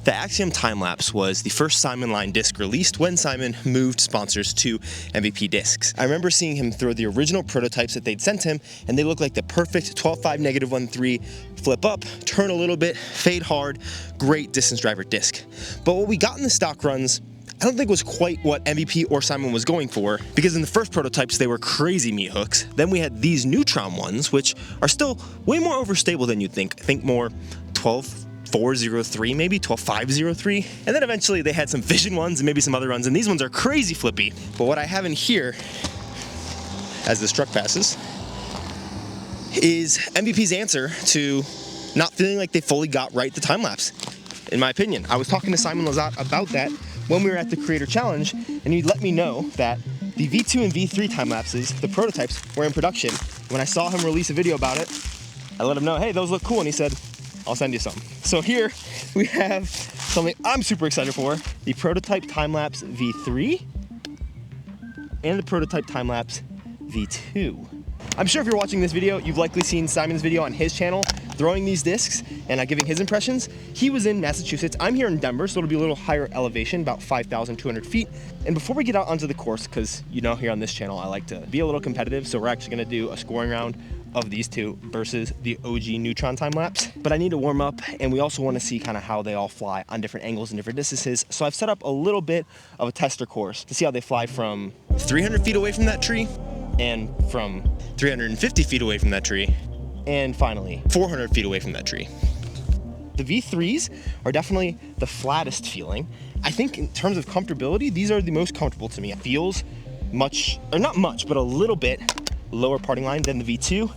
The Axiom time-lapse was the first Simon line disc released when Simon moved sponsors to MVP discs. I remember seeing him throw the original prototypes that they'd sent him, and they looked like the perfect 12.5 -1.3 flip up, turn a little bit, fade hard, great distance driver disc. But what we got in the stock runs, I don't think was quite what MVP or Simon was going for, because in the first prototypes they were crazy meat hooks. Then we had these Neutron ones, which are still way more overstable than you'd think. I think more 12.403, maybe 12.503. And then eventually they had some Vision ones and maybe some other ones, and these ones are crazy flippy. But what I have in here, as this truck passes, is MVP's answer to not feeling like they fully got right the time lapse, in my opinion. I was talking to Simon Lizotte about that when we were at the Creator Challenge, and he let me know that the V2 and V3 time lapses, the prototypes, were in production. When I saw him release a video about it, I let him know, hey, those look cool, and he said, I'll send you some. So here we have something I'm super excited for, the prototype time-lapse V3 and the prototype time-lapse V2. I'm sure if you're watching this video, you've likely seen Simon's video on his channel throwing these discs and giving his impressions. He was in Massachusetts. I'm here in Denver, so it'll be a little higher elevation, about 5,200 feet. And before we get out onto the course, because you know here on this channel I like to be a little competitive, so we're actually gonna do a scoring round of these two versus the OG Neutron time lapse. But I need to warm up, and we also want to see kind of how they all fly on different angles and different distances. So I've set up a little bit of a tester course to see how they fly from 300 feet away from that tree, and from 350 feet away from that tree, and finally 400 feet away from that tree. The V3s are definitely the flattest feeling. I think in terms of comfortability, these are the most comfortable to me. It feels much, or not much, but a little bit lower parting line than the V2.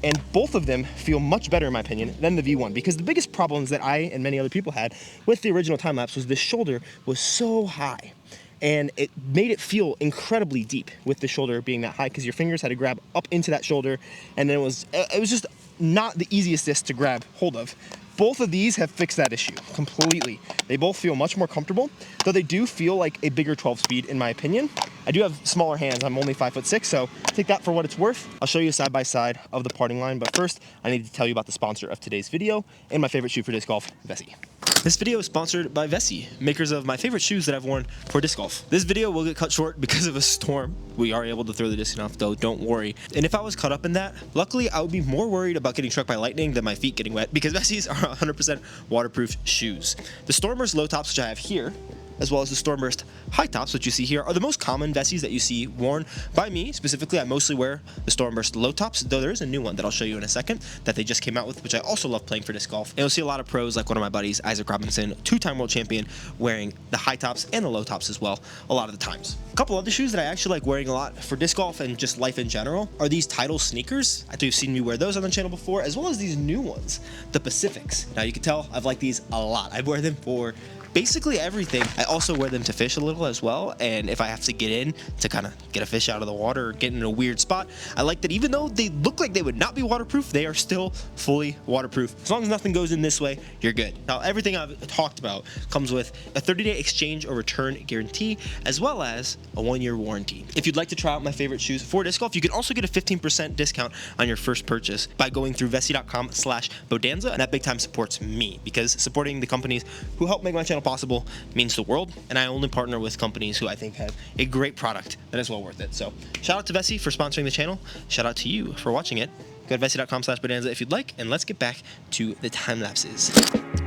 And both of them feel much better, in my opinion, than the V1, because the biggest problems that I and many other people had with the original time-lapse was the shoulder was so high. And it made it feel incredibly deep with the shoulder being that high, because your fingers had to grab up into that shoulder, and then it was just not the easiest disc to grab hold of. Both of these have fixed that issue completely. They both feel much more comfortable, though they do feel like a bigger 12 speed in my opinion. I do have smaller hands, I'm only 5'6", so take that for what it's worth. I'll show you a side by side of the parting line, but first I need to tell you about the sponsor of today's video and my favorite shoe for disc golf, Vessi. This video is sponsored by Vessi, makers of my favorite shoes that I've worn for disc golf. This video will get cut short because of a storm. We are able to throw the disc off though, don't worry. And if I was caught up in that, luckily I would be more worried about getting struck by lightning than my feet getting wet, because Vessis are 100% waterproof shoes. The Stormburst low tops, which I have here, as well as the Stormburst high tops, which you see here, are the most common Vessis that you see worn by me. Specifically, I mostly wear the Stormburst low tops, though there is a new one that I'll show you in a second that they just came out with, which I also love playing for disc golf. And you'll see a lot of pros, like one of my buddies, Isaac Robinson, two-time world champion, wearing the high tops and the low tops as well a lot of the times. A couple other shoes that I actually like wearing a lot for disc golf and just life in general are these Tidal sneakers. I think you've seen me wear those on the channel before, as well as these new ones, the Pacifics. Now you can tell I've liked these a lot. I wear them for basically everything. I also wear them to fish a little as well, and if I have to get in to kind of get a fish out of the water or get in a weird spot, I like that even though they look like they would not be waterproof, they are still fully waterproof. As long as nothing goes in this way, you're good. Now everything I've talked about comes with a 30-day exchange or return guarantee, as well as a 1-year warranty. If you'd like to try out my favorite shoes for disc golf, you can also get a 15% discount on your first purchase by going through vessi.com/bodanza, and that big time supports me, because supporting the companies who help make my channel possible means the world, and I only partner with companies who I think have a great product that is well worth it. So shout out to Vessi for sponsoring the channel. Shout out to you for watching it. Go to vessi.com/bodanza if you'd like, and let's get back to the time lapses.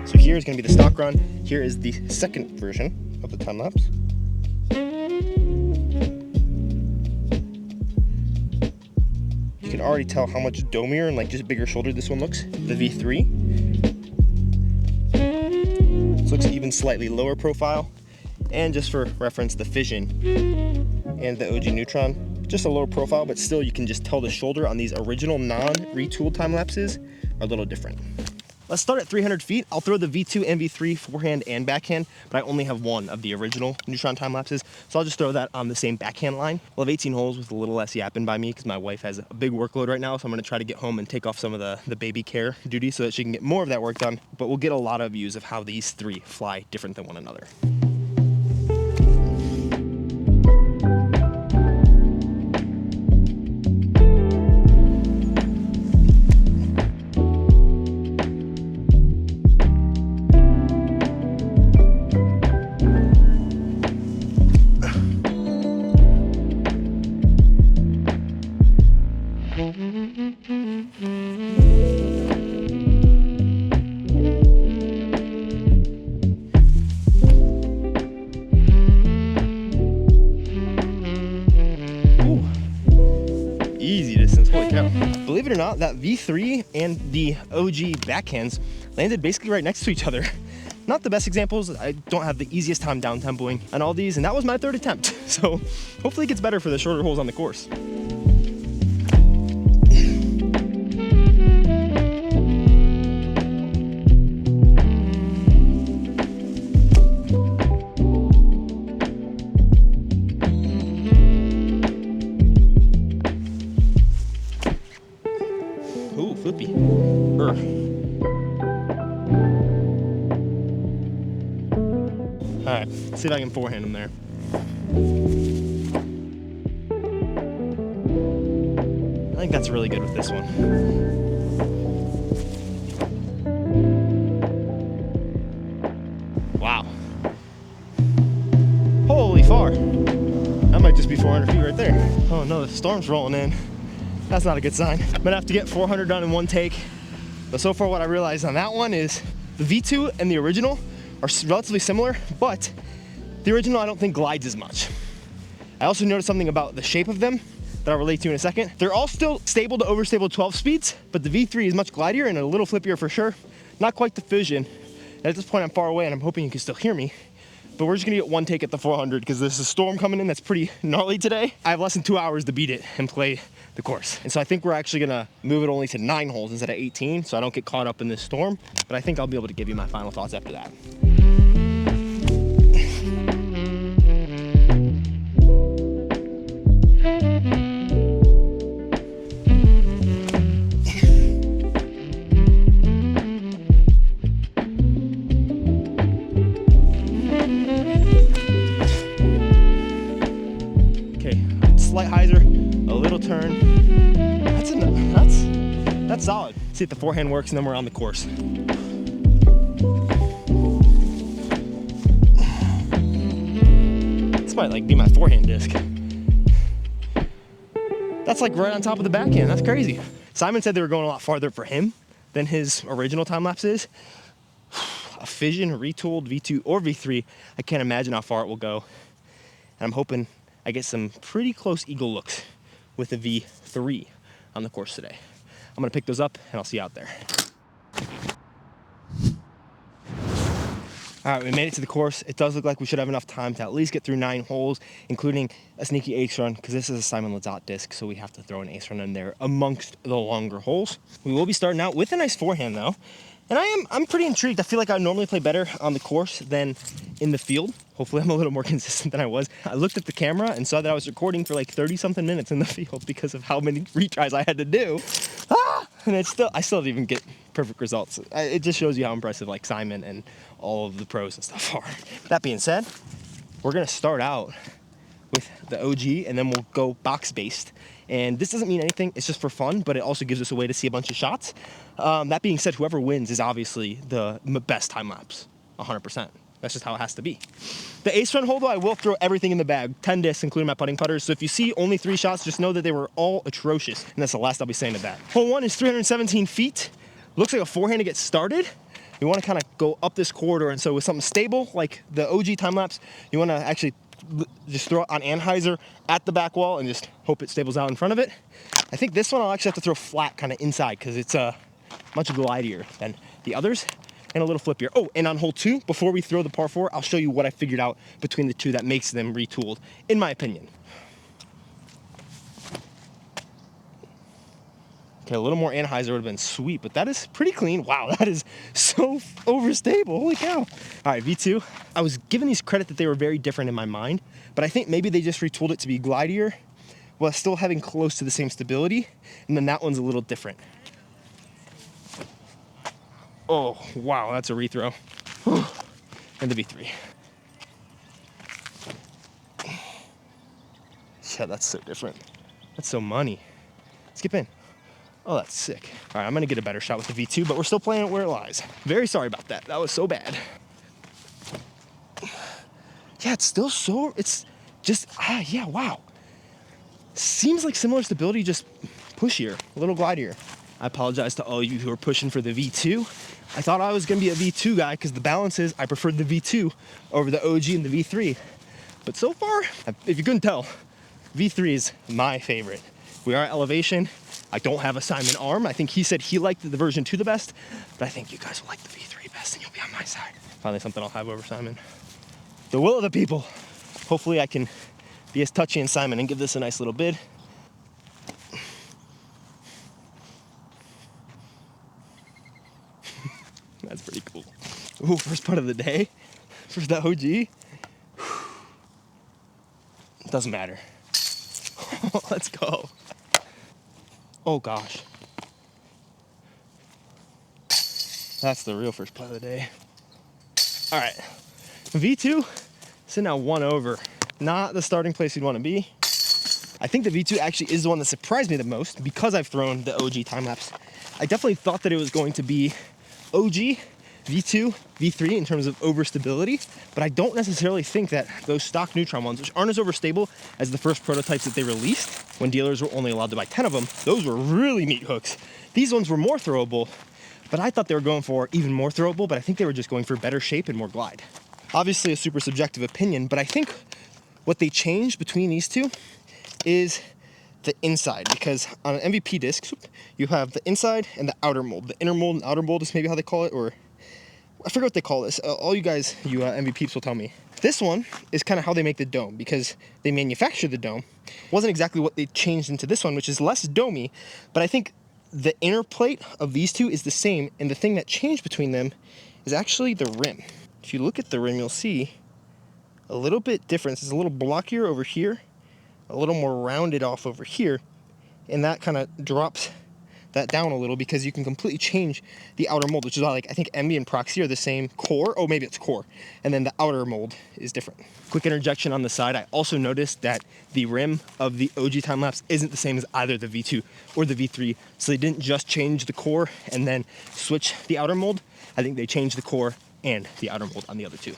So here is going to be the stock run. Here is the second version of the time lapse. You can already tell how much domier and like just bigger shoulder this one looks. The V3. This looks even slightly lower profile. And just for reference, the Fission and the OG Neutron, just a lower profile, but still you can just tell the shoulder on these original non-retooled time lapses are a little different. Let's start at 300 feet. I'll throw the V2 and V3 forehand and backhand, but I only have one of the original Neutron time lapses, so I'll just throw that on the same backhand line. We'll have 18 holes with a little less yapping by me, because my wife has a big workload right now, so I'm going to try to get home and take off some of the baby care duty so that she can get more of that work done, but we'll get a lot of views of how these three fly different than one another. believe it or not, that V3 and the OG backhands landed basically right next to each other. Not the best examples. I don't have the easiest time down tempoing on all these, and that was my third attempt. So hopefully it gets better for the shorter holes on the course. Ooh, flippy. All right, let's see if I can forehand him there. I think that's really good with this one. Wow. Holy far. That might just be 400 feet right there. Oh no, the storm's rolling in. That's not a good sign. I'm gonna have to get 400 done in one take. But so far what I realized on that one is the V2 and the original are relatively similar, but the original I don't think glides as much. I also noticed something about the shape of them that I'll relate to in a second. They're all still stable to overstable 12 speeds, but the V3 is much glidier and a little flippier for sure. Not quite the Fusion. And at this point I'm far away and I'm hoping you can still hear me. But we're just gonna get one take at the 400 because there's a storm coming in that's pretty gnarly today. I have less than 2 hours to beat it and play the course. And so I think we're actually gonna move it only to 9 holes instead of 18 so I don't get caught up in this storm. But I think I'll be able to give you my final thoughts after that. Slight hyzer, a little turn. That's solid. See if the forehand works and then we're on the course. This might like be my forehand disc. That's like right on top of the backhand. That's crazy. Simon said they were going a lot farther for him than his original time lapse is. A Fission, Retooled, V2 or V3, I can't imagine how far it will go. And I'm hoping I get some pretty close eagle looks with the V3 on the course today. I'm gonna pick those up and I'll see you out there. All right, we made it to the course. It does look like we should have enough time to at least get through 9 holes, including a sneaky ace run, because this is a Simon Lizotte disc, so we have to throw an ace run in there amongst the longer holes. We will be starting out with a nice forehand though. And I'm pretty intrigued. I feel like I normally play better on the course than in the field. Hopefully I'm a little more consistent than I was. I looked at the camera and saw that I was recording for like 30 something minutes in the field because of how many retries I had to do. And I still didn't even get perfect results. It just shows you how impressive like Simon and all of the pros and stuff are. That being said, we're gonna start out with the OG and then we'll go box based. And this doesn't mean anything, it's just for fun, but it also gives us a way to see a bunch of shots. That being said, whoever wins is obviously the best time lapse, 100%. That's just how it has to be. The ace run hole though, I will throw everything in the bag, 10 discs, including my putting putters. So if you see only 3 shots, just know that they were all atrocious. And that's the last I'll be saying to that. Hole 1 is 317 feet. Looks like a forehand to get started. You wanna kinda go up this corridor. And so with something stable, like the OG time lapse, you wanna actually just throw it on anhyzer at the back wall and just hope it stables out in front of it. I think this one I'll actually have to throw flat kind of inside because it's much glidier than the others and a little flippier. Oh, and on hole 2, before we throw the par 4, I'll show you what I figured out between the two that makes them retooled, in my opinion. Okay, a little more anhyzer would have been sweet, but that is pretty clean. Wow, that is so overstable. Holy cow. All right, V2. I was giving these credit that they were very different in my mind, but I think maybe they just retooled it to be glidier while still having close to the same stability, and then that one's a little different. Oh, wow, that's a rethrow. And the V3. Yeah, that's so different. That's so money. Skip in. Oh, that's sick. All right, I'm gonna get a better shot with the V2, but we're still playing it where it lies. Very sorry about that. That was so bad. Yeah, it's still so, it's just, yeah, wow. Seems like similar stability, just pushier, a little glidier. I apologize to all you who are pushing for the V2. I thought I was gonna be a V2 guy because the balance is I preferred the V2 over the OG and the V3. But so far, if you couldn't tell, V3 is my favorite. We are at elevation. I don't have a Simon arm. I think he said he liked the version 2 the best, but I think you guys will like the V3 best and you'll be on my side. Finally something I'll have over Simon. The will of the people. Hopefully I can be as touchy as Simon and give this a nice little bid. That's pretty cool. Ooh, first putt of the day. First that OG. Doesn't matter. Let's go. Oh gosh. That's the real first putt of the day. All right. V2, sitting now 1 over. Not the starting place you'd want to be. I think the V2 actually is the one that surprised me the most because I've thrown the OG time-lapse. I definitely thought that it was going to be OG, V2, V3 in terms of overstability, but I don't necessarily think that those stock Neutron ones, which aren't as overstable as the first prototypes that they released when dealers were only allowed to buy 10 of them, those were really neat hooks. These ones were more throwable, but I thought they were going for even more throwable, but I think they were just going for better shape and more glide. Obviously a super subjective opinion, but I think what they changed between these two is the inside, because on an MVP disc, you have the inside and the outer mold. The inner mold and outer mold is maybe how they call it, or I forget what they call this. All you guys, you MVPs will tell me. This one is kind of how they make the dome, because they manufacture the dome. Wasn't exactly what they changed into this one, which is less domey, but I think the inner plate of these two is the same, and the thing that changed between them is actually the rim. If you look at the rim, you'll see a little bit difference. It's a little blockier over here, a little more rounded off over here, and that kind of drops that down a little because you can completely change the outer mold, which is why, like, I think Envy and Proxy are the same core. Oh, maybe it's core. And then the outer mold is different. Quick interjection on the side. I also noticed that the rim of the OG time-lapse isn't the same as either the V2 or the V3. So they didn't just change the core and then switch the outer mold. I think they changed the core and the outer mold on the other two.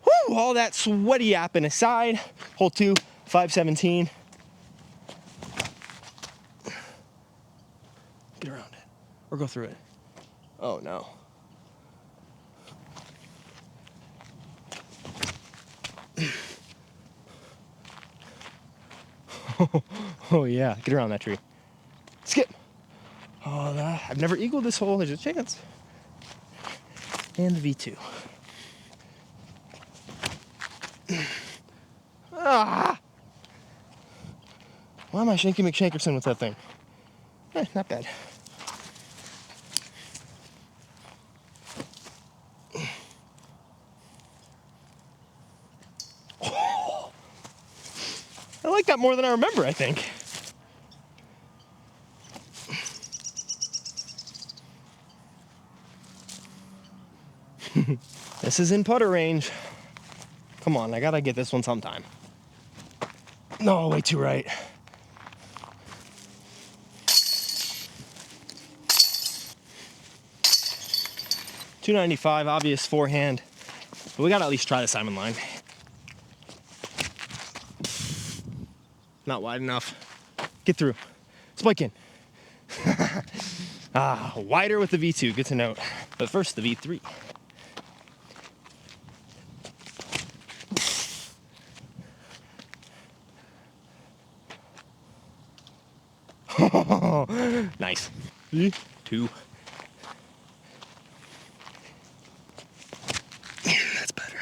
Whew, all that sweaty yapping aside, hole 2, 517. Get around it, or go through it. Oh no. Oh yeah, get around that tree. Skip. Oh, I've never eagled this hole, there's a chance. And the V2. Ah! Why am I Shanky McShankerson with that thing? Not bad. Oh, I like that more than I remember, I think. This is in putter range. Come on, I gotta get this one sometime. No, way too right. $295, obvious forehand, but we gotta at least try the Simon line. Not wide enough. Get through. Spike in. Wider with the V2, good to note. But first, the V3. Nice. V2. That's better.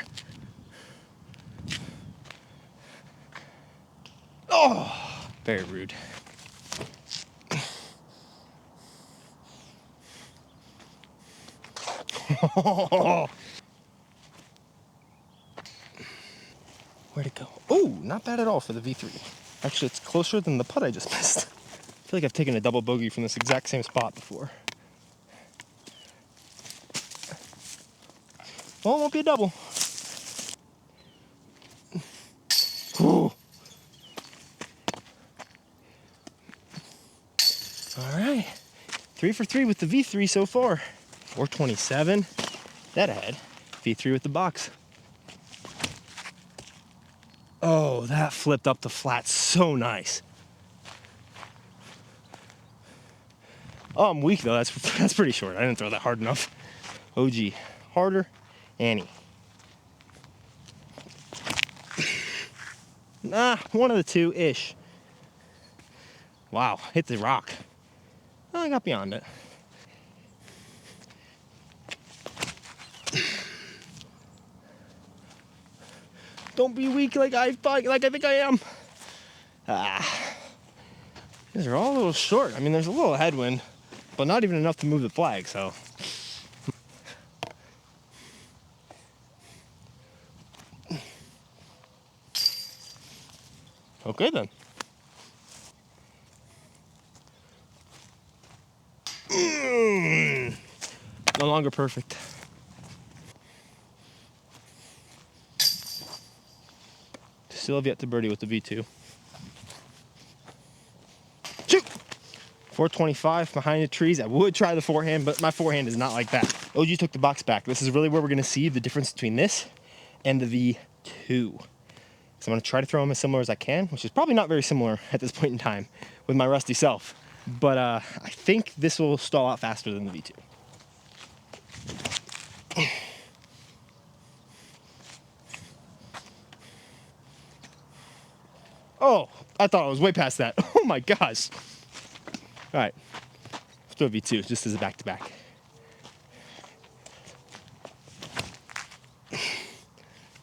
Oh, very rude. Where'd it go? Oh, not bad at all for the V3. Actually, it's closer than the putt I just missed. I feel like I've taken a double bogey from this exact same spot before. Well, it won't be a double. Ooh. All right, 3 for 3 with the V3 so far. 427, that ahead. V3 with the box. Oh, that flipped up the flat so nice. Oh, I'm weak though, that's pretty short. I didn't throw that hard enough. OG, harder, Annie. One of the two-ish. Wow, hit the rock. Oh, I got beyond it. Don't be weak like I think I am. These are all a little short. I mean, there's a little headwind, but not even enough to move the flag, so. Okay then. No longer perfect. Still have yet to birdie with the V2. Shoot! 425 behind the trees. I would try the forehand, but my forehand is not like that. OG took the box back. This is really where we're gonna see the difference between this and the V2. So I'm gonna try to throw them as similar as I can, which is probably not very similar at this point in time with my rusty self. But I think this will stall out faster than the V2. Oh, I thought I was way past that. Oh my gosh. All right, let's do a V2 just as a back-to-back.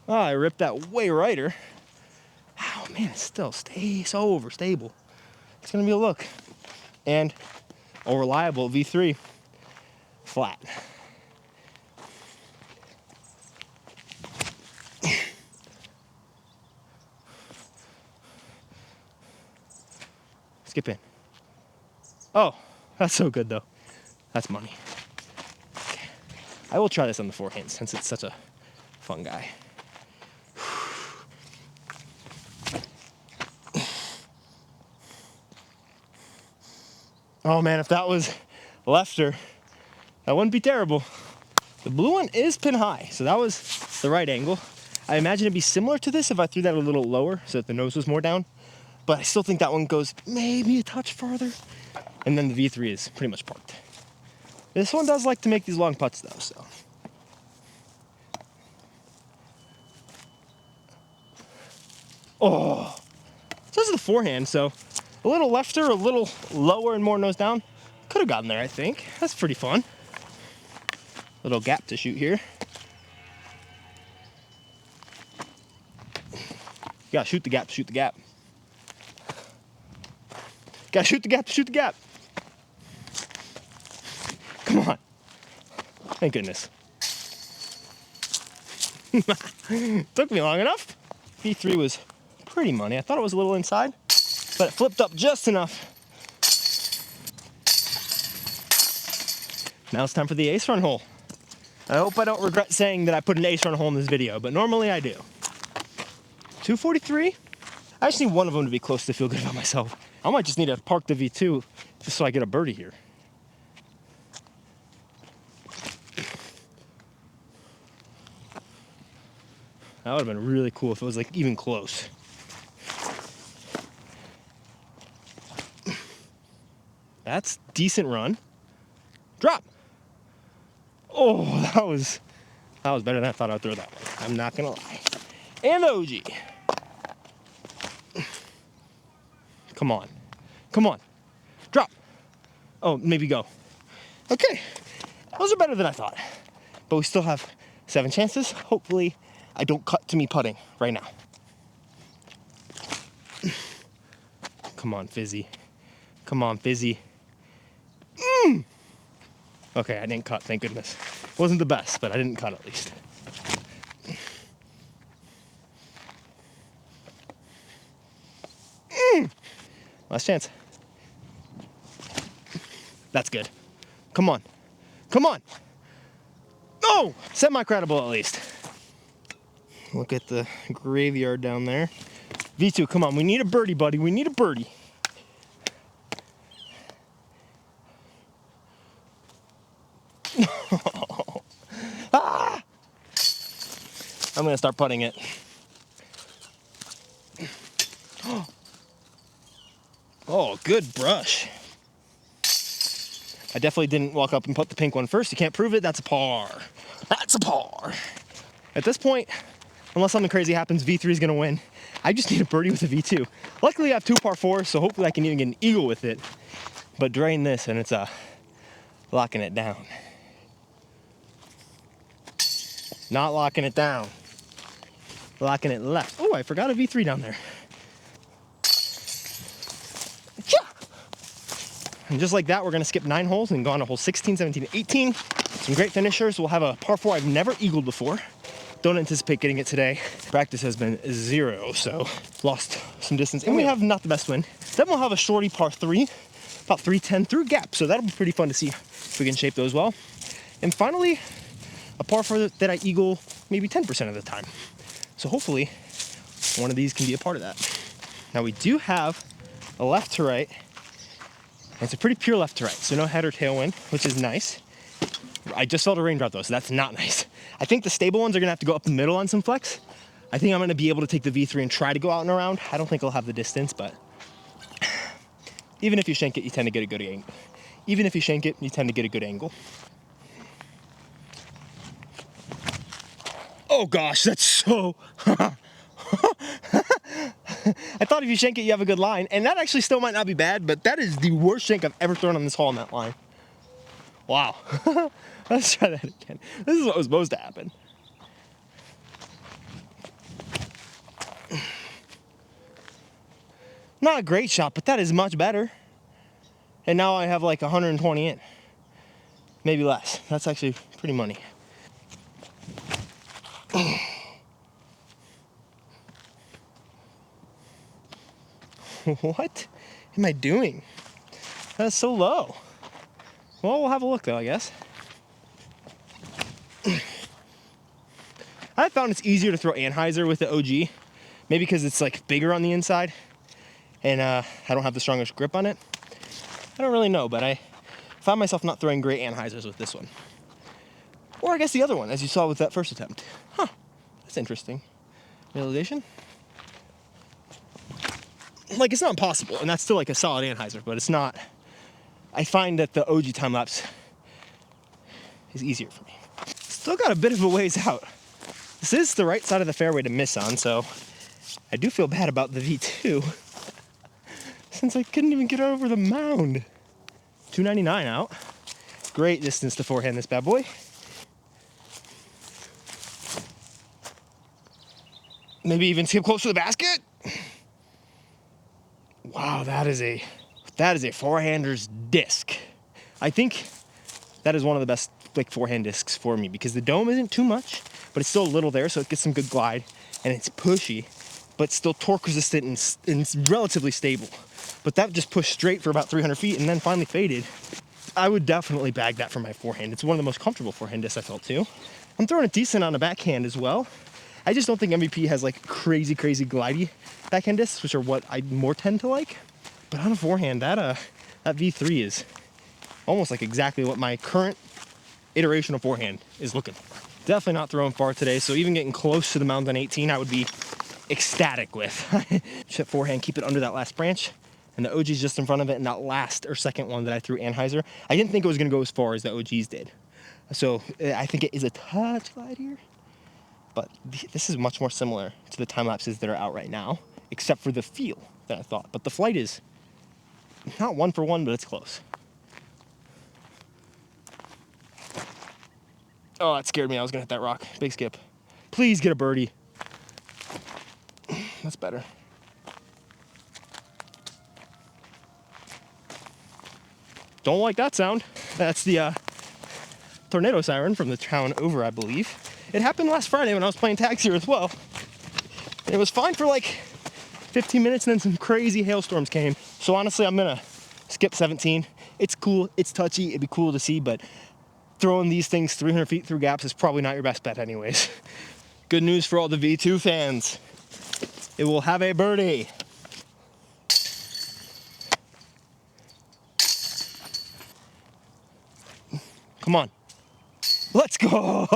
Oh, I ripped that way righter. Oh man, it still stays so overstable. It's gonna be a look. And a reliable V3 flat. Skip in. Oh, that's so good though. That's money. Okay. I will try this on the forehand since it's such a fun guy. Oh man, if that was lefter, that wouldn't be terrible. The blue one is pin high, so that was the right angle. I imagine it'd be similar to this if I threw that a little lower so that the nose was more down. But I still think that one goes maybe a touch farther. And then the V3 is pretty much parked. This one does like to make these long putts though, so. Oh, so this is the forehand, so a little lefter, a little lower and more nose down. Could have gotten there, I think. That's pretty fun. Little gap to shoot here. You gotta shoot the gap, shoot the gap. Gotta shoot the gap, shoot the gap. Come on. Thank goodness. Took me long enough. V3 was pretty money. I thought it was a little inside, but it flipped up just enough. Now it's time for the ace run hole. I hope I don't regret saying that I put an ace run hole in this video, but normally I do. 243. I just need one of them to be close to feel good about myself. I might just need to park the V2 just so I get a birdie here. That would have been really cool if it was like even close. That's decent run. Drop. Oh, that was better than I thought I would throw that one. I'm not gonna lie. And OG. Come on. Come on. Drop. Oh, maybe go. Okay. Those are better than I thought. But we still have 7 chances. Hopefully, I don't cut to me putting right now. Come on, Fizzy. Come on, Fizzy. Okay, I didn't cut, thank goodness. Wasn't the best, but I didn't cut at least. Last chance. That's good. Come on. Come on. No! Semi-credible at least. Look at the graveyard down there. V2, come on. We need a birdie, buddy. We need a birdie. Ah! I'm going to start putting it. Oh, good brush. I definitely didn't walk up and put the pink one first. You can't prove it. That's a par. That's a par. At this point, unless something crazy happens, V3 is going to win. I just need a birdie with a V2. Luckily I have 2 par 4s, so hopefully I can even get an eagle with it. But drain this and it's locking it down. Not locking it down. Locking it left. Oh, I forgot a V3 down there. And just like that, we're gonna skip 9 holes and go on to hole 16, 17, 18. Some great finishers. We'll have a par 4 I've never eagled before. Don't anticipate getting it today. Practice has been 0, so lost some distance. And we have not the best wind. Then we'll have a shorty par 3, about 310 through gap. So that'll be pretty fun to see if we can shape those well. And finally, a par 4 that I eagle maybe 10% of the time. So hopefully one of these can be a part of that. Now we do have a left to right. And it's a pretty pure left to right, so no head or tailwind, which is nice. I just felt a raindrop though, so that's not nice. I think the stable ones are gonna have to go up the middle on some flex. I think I'm gonna be able to take the V3 and try to go out and around. I don't think I'll have the distance, but even if you shank it, you tend to get a good angle. Even if you shank it, you tend to get a good angle. Oh gosh, that's so... I thought if you shank it, you have a good line, and that actually still might not be bad, but that is the worst shank I've ever thrown on this hole on that line. Wow. Let's try that again. This is what was supposed to happen. Not a great shot, but that is much better. And now I have like 120 in. Maybe less. That's actually pretty money. What am I doing? That's so low. Well, we'll have a look though, I guess. I found it's easier to throw Anheuser with the OG, maybe because it's like bigger on the inside and I don't have the strongest grip on it. I don't really know, but I found myself not throwing great Anheisers with this one. Or I guess the other one, as you saw with that first attempt. Huh, that's interesting. Realization? Like, it's not impossible, and that's still like a solid Anheuser, but it's not. I find that the OG time-lapse is easier for me. Still got a bit of a ways out. This is the right side of the fairway to miss on, so I do feel bad about the V2 since I couldn't even get over the mound. 299 out. Great distance to forehand this bad boy. Maybe even skip close to the basket. Wow, that is a forehander's disc. I think that is one of the best like forehand discs for me because the dome isn't too much, but it's still a little there, so it gets some good glide, and it's pushy, but still torque resistant and it's relatively stable. But that just pushed straight for about 300 feet and then finally faded. I would definitely bag that for my forehand. It's one of the most comfortable forehand discs I felt too. I'm throwing it decent on a backhand as well. I just don't think MVP has like crazy glidey backhand discs, which are what I more tend to like. But on a forehand, that V3 is almost like exactly what my current iteration of forehand is looking for. Definitely not throwing far today, so even getting close to the mound on 18, I would be ecstatic with. Chip forehand, keep it under that last branch, and the OG's just in front of it, and that last or second one that I threw Anheuser, I didn't think it was gonna go as far as the OG's did. So I think it is a touch glide but this is much more similar to the time lapses that are out right now, except for the feel that I thought. But the flight is not 1 for 1, but it's close. Oh, that scared me. I was gonna hit that rock. Big skip. Please get a birdie. That's better. Don't like that sound. That's the tornado siren from the town over, I believe. It happened last Friday when I was playing tags here as well. And it was fine for like 15 minutes, and then some crazy hailstorms came. So honestly, I'm gonna skip 17. It's cool, it's touchy, it'd be cool to see, but throwing these things 300 feet through gaps is probably not your best bet anyways. Good news for all the V2 fans. It will have a birdie. Come on. Let's go.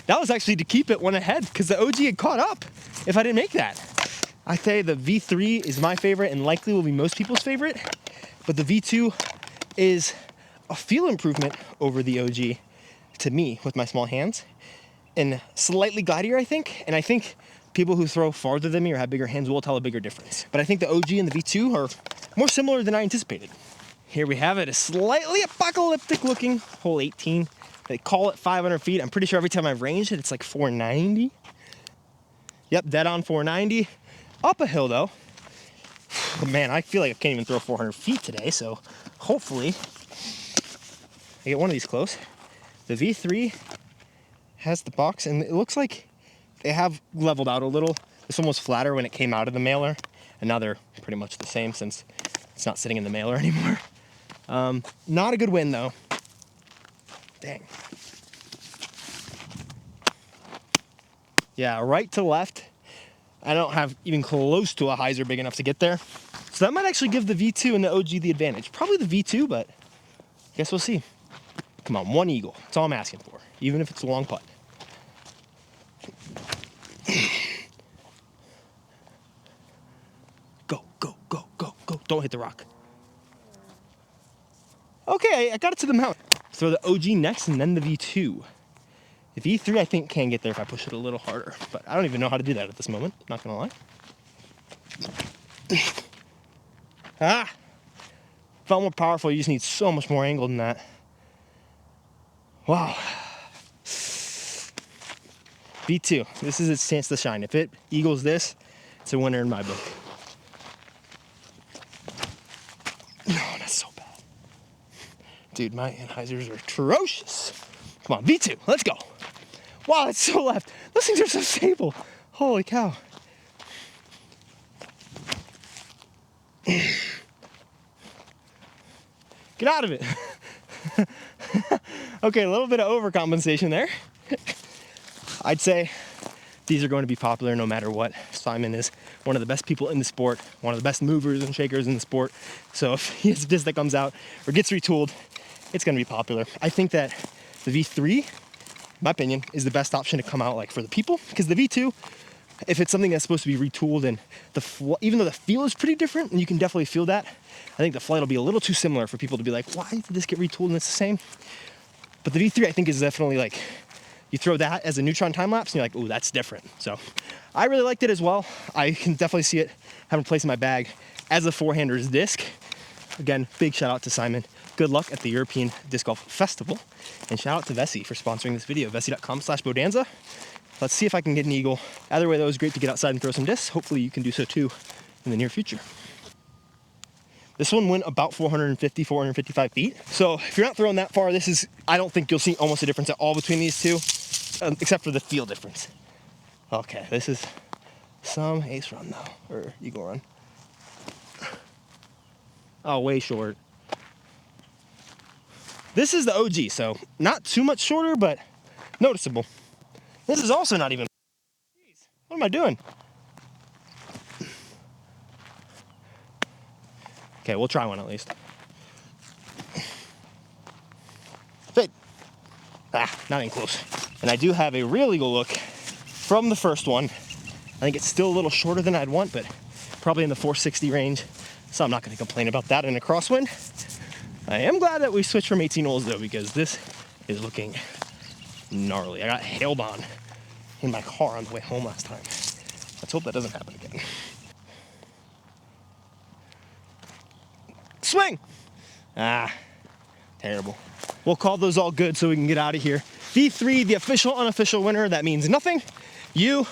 That was actually to keep it one ahead because the OG had caught up if I didn't make that. I say the V3 is my favorite and likely will be most people's favorite, but the V2 is a feel improvement over the OG to me with my small hands and slightly glidier, I think. And I think people who throw farther than me or have bigger hands will tell a bigger difference. But I think the OG and the V2 are more similar than I anticipated. Here we have it, a slightly apocalyptic looking hole 18. They call it 500 feet. I'm pretty sure every time I've ranged it, it's like 490. Yep, dead on 490. Up a hill though. Man, I feel like I can't even throw 400 feet today, so hopefully I get one of these close. The V3 has the box, and it looks like they have leveled out a little. This one was flatter when it came out of the mailer, and now they're pretty much the same since it's not sitting in the mailer anymore. Not a good win though. Dang. Yeah, right to left. I don't have even close to a hyzer big enough to get there. So that might actually give the V2 and the OG the advantage. Probably the V2, but I guess we'll see. Come on, one eagle. That's all I'm asking for, even if it's a long putt. Go, go, go, go, go. Don't hit the rock. Okay, I got it to the mountain. Throw the OG next and then the V2. The V3 I think can get there if I push it a little harder, but I don't even know how to do that at this moment, not gonna lie. Felt more powerful, you just need so much more angle than that. Wow. V2, this is its chance to shine. If it eagles this, it's a winner in my book. No, that's so bad. Dude, my anhizers are atrocious. Come on, V2, let's go. Wow, it's so left. Those things are so stable. Holy cow. Get out of it. Okay, a little bit of overcompensation there. I'd say these are going to be popular no matter what. Simon is one of the best people in the sport, one of the best movers and shakers in the sport. So if he has a disc that comes out or gets retooled, it's going to be popular. I think that the V3, in my opinion, is the best option to come out like for the people, because the V2, if it's something that's supposed to be retooled and even though the feel is pretty different and you can definitely feel that, I think the flight will be a little too similar for people to be like, why did this get retooled and it's the same? But the V3 I think is definitely like, you throw that as a neutron time lapse and you're like, ooh, that's different. So I really liked it as well. I can definitely see it having a place in my bag as a four-hander's disc. Again, big shout out to Simon. Good luck at the European Disc Golf Festival. And shout out to Vessi for sponsoring this video, vessi.com/bodanza. Let's see if I can get an eagle. Either way, though, it was great to get outside and throw some discs. Hopefully you can do so too in the near future. This one went about 450, 455 feet. So if you're not throwing that far, I don't think you'll see almost a difference at all between these two, except for the feel difference. Okay, this is some ace run though, or eagle run. Oh, way short. This is the OG, so not too much shorter, but noticeable. This is also not even. Jeez, what am I doing? Okay, we'll try one at least. Fade. Not even close. And I do have a real eagle look from the first one. I think it's still a little shorter than I'd want, but probably in the 460 range. So I'm not going to complain about that in a crosswind. I am glad that we switched from 18 holes though, because this is looking gnarly. I got hailed on in my car on the way home last time. Let's hope that doesn't happen again. Swing! Terrible. We'll call those all good so we can get out of here. V3, the official, unofficial winner. That means nothing. You,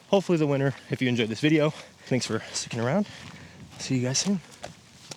hopefully the winner if you enjoyed this video. Thanks for sticking around. See you guys soon.